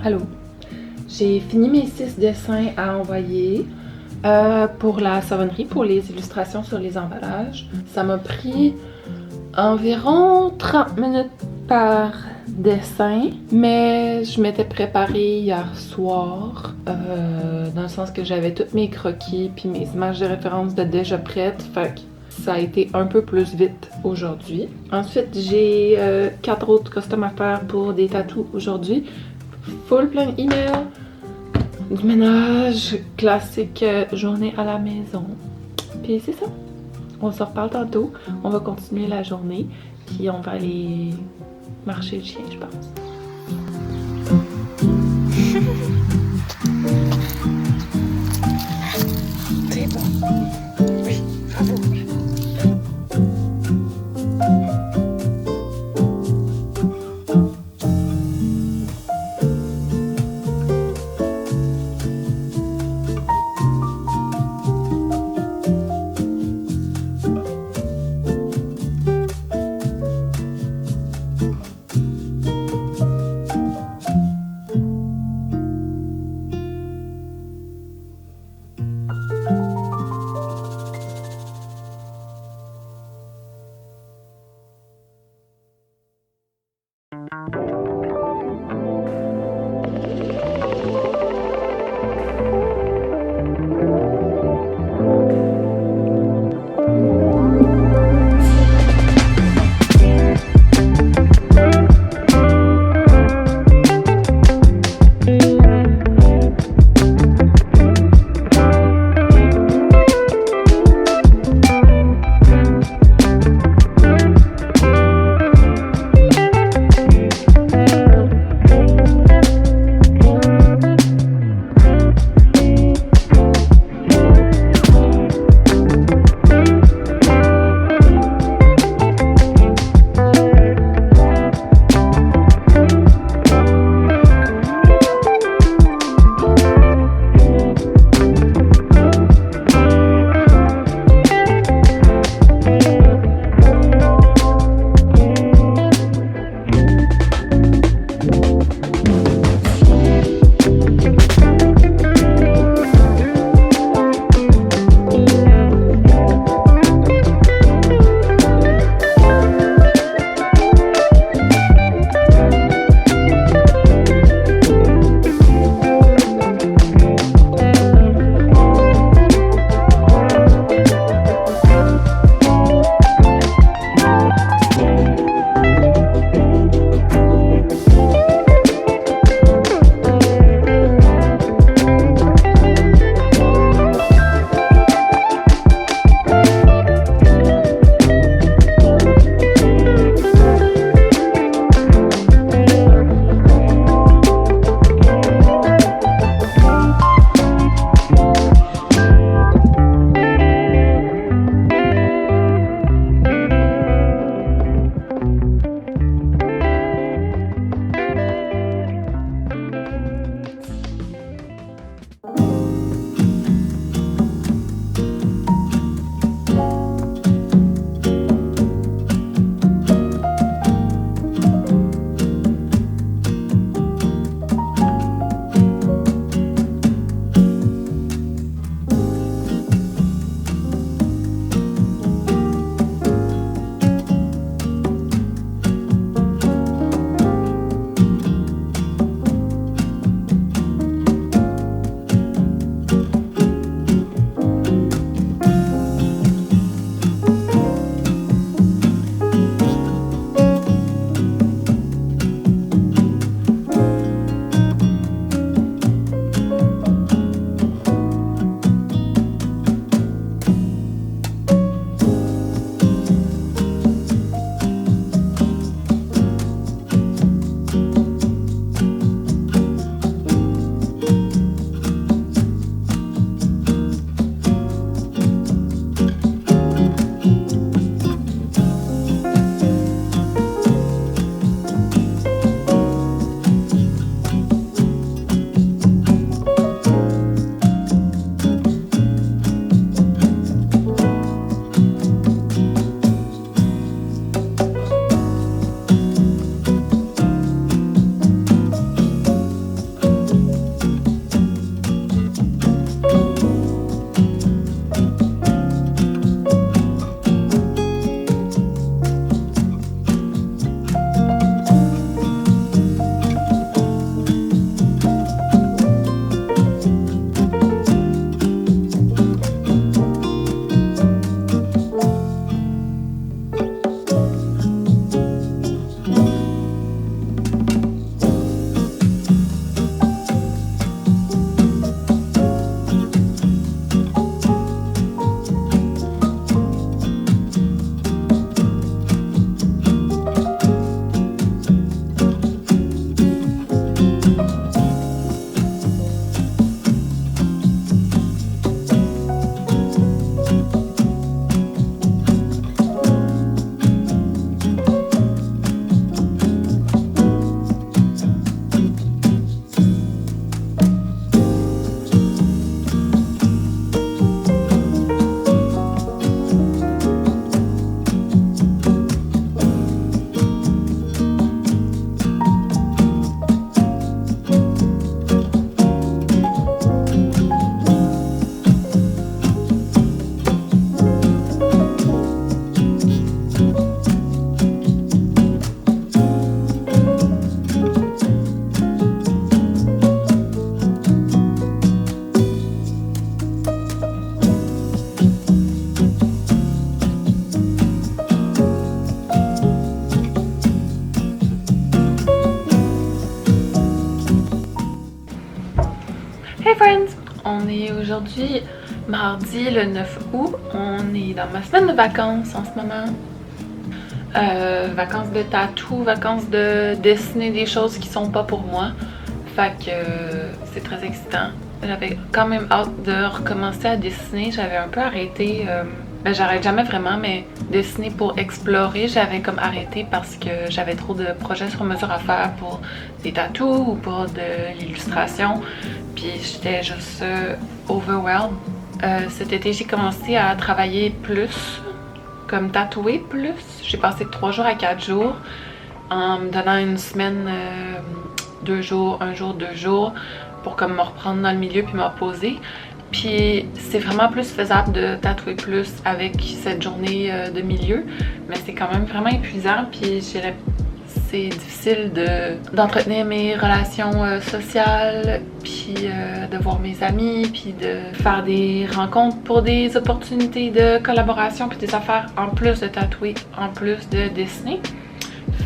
Allô, j'ai fini mes 6 dessins à envoyer pour la savonnerie, pour les illustrations sur les emballages. Ça m'a pris environ 30 minutes par dessin, mais je m'étais préparée hier soir, dans le sens que j'avais tous mes croquis puis mes images de référence de déjà prêtes, fait que ça a été un peu plus vite aujourd'hui. Ensuite, j'ai 4 autres costumes à faire pour des tatous aujourd'hui. Full plein email, du ménage, classique journée à la maison. Puis c'est ça. On se reparle tantôt. On va continuer la journée. Puis on va aller marcher le chien, je pense. C'est bon. Oui, bravo. Hey friends! On est aujourd'hui mardi le 9 août. On est dans ma semaine de vacances en ce moment. Vacances de tatou, vacances de dessiner des choses qui sont pas pour moi. Fait que c'est très excitant. J'avais quand même hâte de recommencer à dessiner. J'avais un peu arrêté. J'arrête jamais vraiment, mais dessiner pour explorer, j'avais comme arrêté parce que j'avais trop de projets sur mesure à faire pour des tatous ou pour de l'illustration. Puis j'étais juste overwhelmed. Cet été, j'ai commencé à travailler plus, comme tatouer plus. J'ai passé de 3 jours à 4 jours en me donnant une semaine, 2 jours, 1 jour, 2 jours pour comme me reprendre dans le milieu puis me reposer. Puis c'est vraiment plus faisable de tatouer plus avec cette journée de milieu, mais c'est quand même vraiment épuisant. Puis c'est difficile d'entretenir mes relations sociales, puis de voir mes amis, puis de faire des rencontres pour des opportunités de collaboration, puis des affaires en plus de tatouer, en plus de dessiner.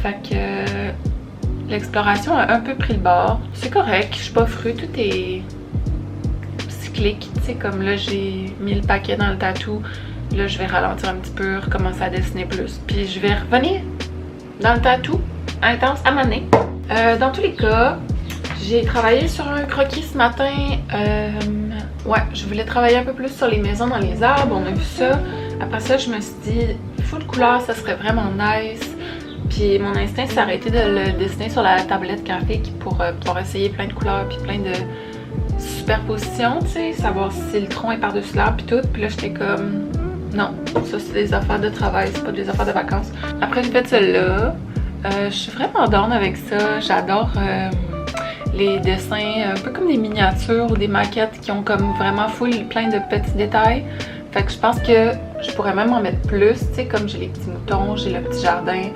Fait que l'exploration a un peu pris le bord. C'est correct, je suis pas frue, tout est cyclique. Tu sais, comme là j'ai mis le paquet dans le tatou, là je vais ralentir un petit peu, recommencer à dessiner plus, puis je vais revenir dans le tatou intense à m'amener. Dans tous les cas, j'ai travaillé sur un croquis ce matin. Ouais, je voulais travailler un peu plus sur les maisons dans les arbres, on a vu ça. Après ça, je me suis dit, full couleur, ça serait vraiment nice. Puis mon instinct s'est arrêté de le dessiner sur la tablette graphique pour pouvoir essayer plein de couleurs puis plein de superpositions, tu sais, savoir si le tronc est par-dessus l'arbre puis tout. Puis là, j'étais comme, non, ça c'est des affaires de travail, c'est pas des affaires de vacances. Après, j'ai fait celle-là. Je suis vraiment down avec ça. J'adore les dessins un peu comme des miniatures ou des maquettes qui ont comme vraiment full plein de petits détails. Fait que je pense que je pourrais même en mettre plus, tu sais, comme j'ai les petits moutons, j'ai le petit jardin.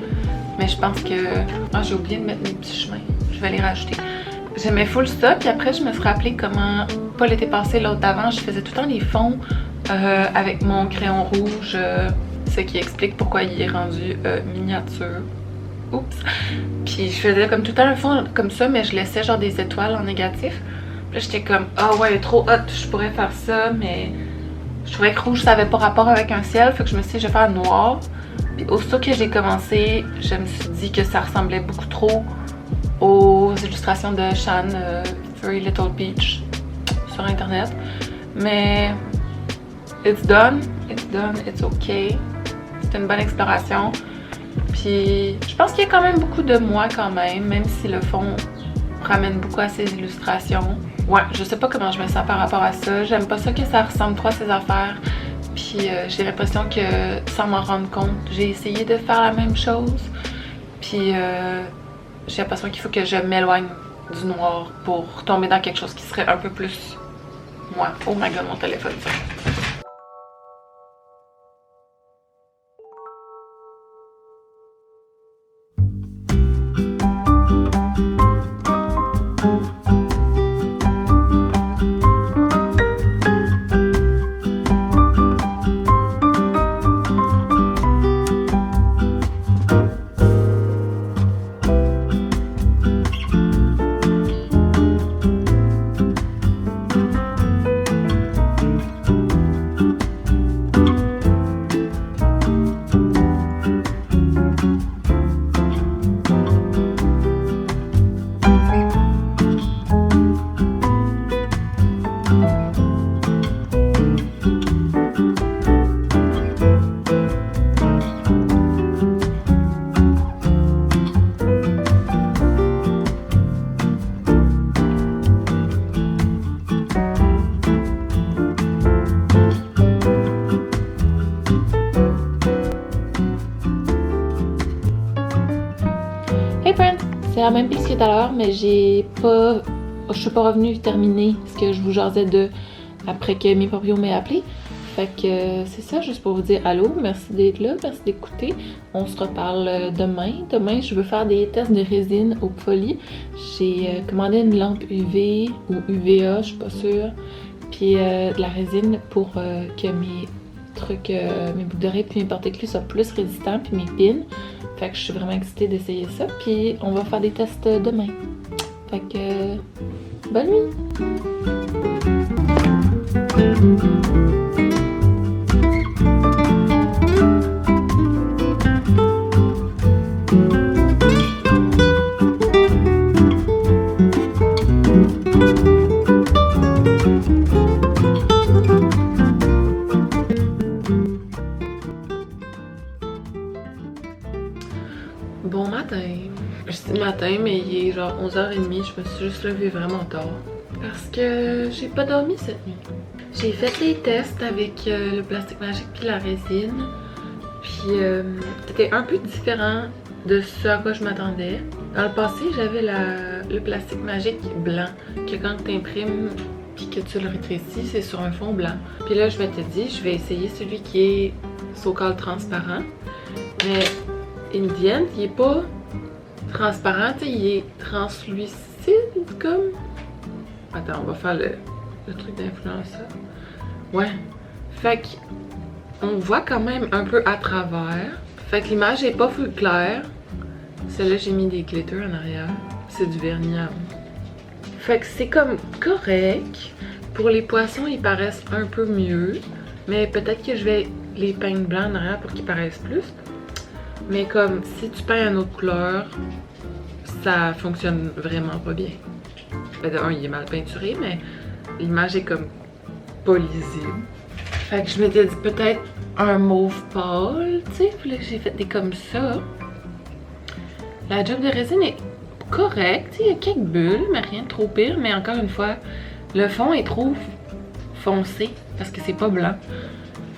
Mais je pense que... Ah, j'ai oublié de mettre mes petits chemins. Je vais les rajouter. J'aimais full ça, puis après je me suis rappelé comment, pas l'été passé, l'autre d'avant, je faisais tout le temps des fonds avec mon crayon rouge, ce qui explique pourquoi il est rendu miniature. Oups! Puis je faisais comme tout le temps un fond comme ça, mais je laissais genre des étoiles en négatif. Puis là j'étais comme, ah ouais, trop hot, je pourrais faire ça, mais je trouvais que rouge ça avait pas rapport avec un ciel, fait que je me suis dit je vais faire noir. Puis aussitôt que j'ai commencé, je me suis dit que ça ressemblait beaucoup trop aux illustrations de Shan, Furry Little Peach sur internet. Mais it's done, it's okay. C'est une bonne exploration. Puis je pense qu'il y a quand même beaucoup de moi quand même si le fond ramène beaucoup à ces illustrations. Ouais, je sais pas comment je me sens par rapport à ça. J'aime pas ça que ça ressemble trop à ces affaires. Puis j'ai l'impression que sans m'en rendre compte, j'ai essayé de faire la même chose. Puis j'ai l'impression qu'il faut que je m'éloigne du noir pour tomber dans quelque chose qui serait un peu plus moi. Oh my god, mon téléphone. C'est la même piste que tout à l'heure, mais je suis pas revenue terminer ce que je vous jasais de après que mes proprios m'aient appelé. Fait que c'est ça, juste pour vous dire allô, merci d'être là, merci d'écouter. On se reparle demain. Demain, je veux faire des tests de résine au poly. J'ai commandé une lampe UV ou UVA, je suis pas sûre. Puis de la résine pour que mes trucs, mes boucles d'oreilles puis mes porte-clés soient plus résistants, puis mes pins. Fait que je suis vraiment excitée d'essayer ça. Puis on va faire des tests demain. Fait que Bonne nuit! Bon matin. Je dis matin, mais il est genre 11h30. Je me suis juste levée vraiment tard. Parce que j'ai pas dormi cette nuit. J'ai fait les tests avec le plastique magique puis la résine. Puis c'était un peu différent de ce à quoi je m'attendais. Dans le passé, j'avais le plastique magique blanc. Que quand tu imprimes puis que tu le rétrécis, c'est sur un fond blanc. Puis là, je m'étais dit, je vais essayer celui qui est so-called transparent. Mais in the end, il est pas transparent, il est translucide comme... Attends, on va faire le truc d'influenceur. Ouais. Fait que on voit quand même un peu à travers. Fait que l'image est pas full claire. Celle-là, j'ai mis des glitters en arrière. C'est du vernis à moi. Fait que c'est comme correct. Pour les poissons, ils paraissent un peu mieux. Mais peut-être que je vais les peindre blancs en arrière pour qu'ils paraissent plus. Mais comme si tu peins une autre couleur, ça fonctionne vraiment pas bien. Ben de un, il est mal peinturé, mais l'image est comme pas lisible. Fait que je m'étais dit peut-être un mauve pâle, tu sais, puis là j'ai fait des comme ça. La job de résine est correcte, il y a quelques bulles, mais rien de trop pire. Mais encore une fois, le fond est trop foncé parce que c'est pas blanc.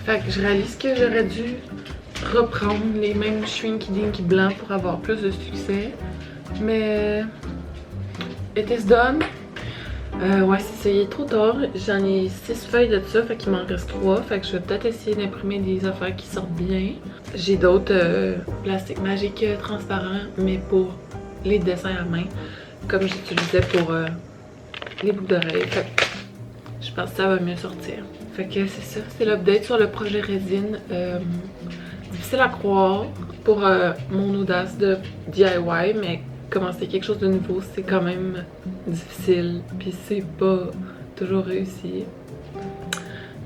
Fait que je réalise que j'aurais dû reprendre les mêmes Shrinky Dinky blancs pour avoir plus de succès. Mais it is done. Ouais, c'est ça, il est trop tard. J'en ai 6 feuilles de ça, fait qu'il m'en reste 3. Fait que je vais peut-être essayer d'imprimer des affaires qui sortent bien. J'ai d'autres plastiques magiques transparents, mais pour les dessins à main, comme j'utilisais pour les boucles d'oreilles. Fait que je pense que ça va mieux sortir. Fait que c'est ça, c'est l'update sur le projet résine. Difficile à croire pour mon audace de DIY, mais commencer quelque chose de nouveau, c'est quand même difficile, puis c'est pas toujours réussi.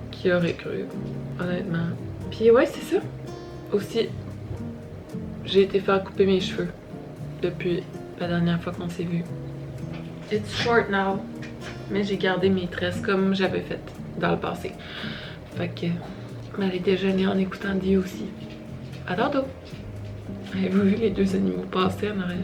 Qui aurait cru, honnêtement. Puis ouais, c'est ça. Aussi, j'ai été faire couper mes cheveux depuis la dernière fois qu'on s'est vu. It's short now, mais j'ai gardé mes tresses comme j'avais fait dans le passé. Fait que m'aller déjeuner en écoutant Dio aussi. À tantôt! Avez-vous vu les deux animaux passer en arrière?